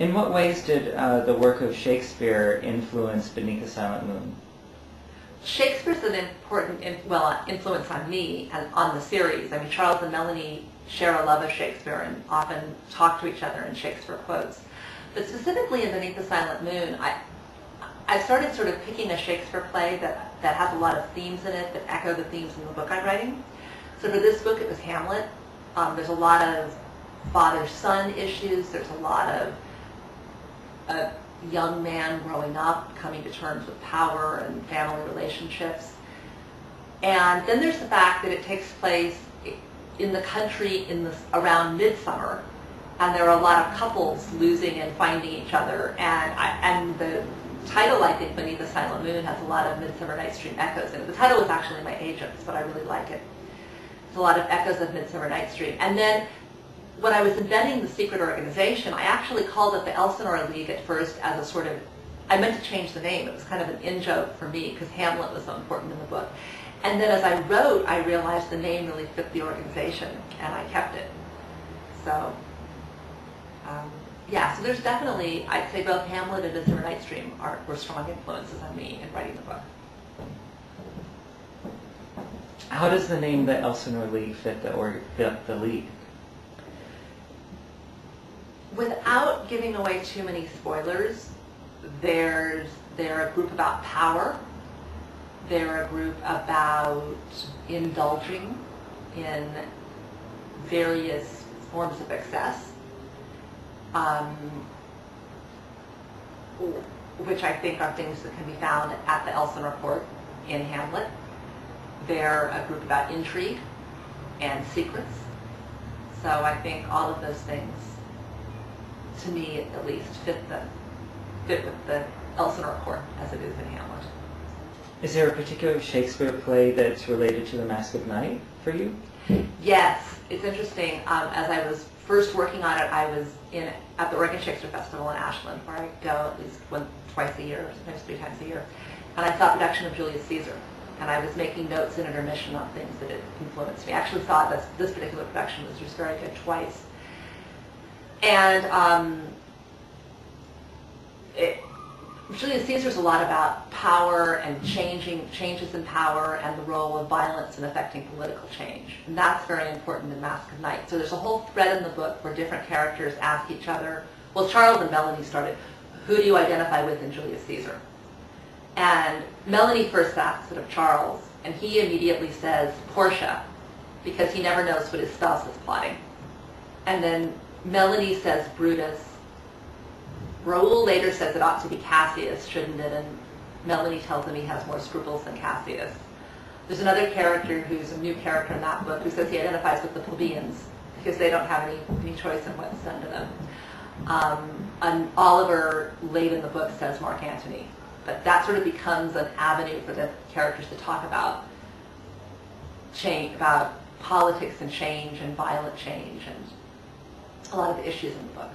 In what ways did the work of Shakespeare influence Beneath the Silent Moon? Shakespeare's an important influence on me and on the series. I mean, Charles and Melanie share a love of Shakespeare and often talk to each other in Shakespeare quotes. But specifically in Beneath the Silent Moon, I started sort of picking a Shakespeare play that has a lot of themes in it that echo the themes in the book I'm writing. So for this book, it was Hamlet. There's a lot of father-son issues. There's a lot of a young man growing up, coming to terms with power and family relationships. And then there's the fact that it takes place in the country around midsummer, and there are a lot of couples losing and finding each other. And the title, I think, Beneath the Silent Moon, has a lot of Midsummer Night's Dream echoes in it. The title was actually my agent's, but I really like it. There's a lot of echoes of Midsummer Night's Dream. And then when I was inventing the secret organization, I actually called it the Elsinore League at first as a sort of, I meant to change the name. It was kind of an in-joke for me because Hamlet was so important in the book. And then as I wrote, I realized the name really fit the organization, and I kept it. So, yeah, so there's definitely, I'd say both Hamlet and Midsummer Night's Dream were strong influences on me in writing the book. How does the name the Elsinore League fit the league? Without giving away too many spoilers, they're a group about power. They're a group about indulging in various forms of excess, which I think are things that can be found at the Elsinore Court in Hamlet. They're a group about intrigue and secrets. So I think all of those things, to me at least, fit with the Elsinore Court as it is in Hamlet. Is there a particular Shakespeare play that's related to the Mask of Night for you? Yes, it's interesting. As I was first working on it, I was at the Oregon Shakespeare Festival in Ashland, where I go at least twice a year, sometimes 3 times a year. And I saw a production of Julius Caesar, and I was making notes in intermission on things that had influenced me. I actually saw this particular production was just very good twice. And Julius Caesar's a lot about power and changes in power and the role of violence in affecting political change. And that's very important in Mask of Night. So there's a whole thread in the book where different characters ask each other, well, Charles and Melanie started, who do you identify with in Julius Caesar? And Melanie first asks it of Charles, and he immediately says Portia, because he never knows what his spouse is plotting. And then Melanie says Brutus. Raoul later says it ought to be Cassius, shouldn't it? And Melanie tells him he has more scruples than Cassius. There's another character who's a new character in that book who says he identifies with the plebeians because they don't have any choice in what's done to them. And Oliver, late in the book, says Mark Antony. But that sort of becomes an avenue for the characters to talk about change, about politics and change and violent change and a lot of the issues in the book.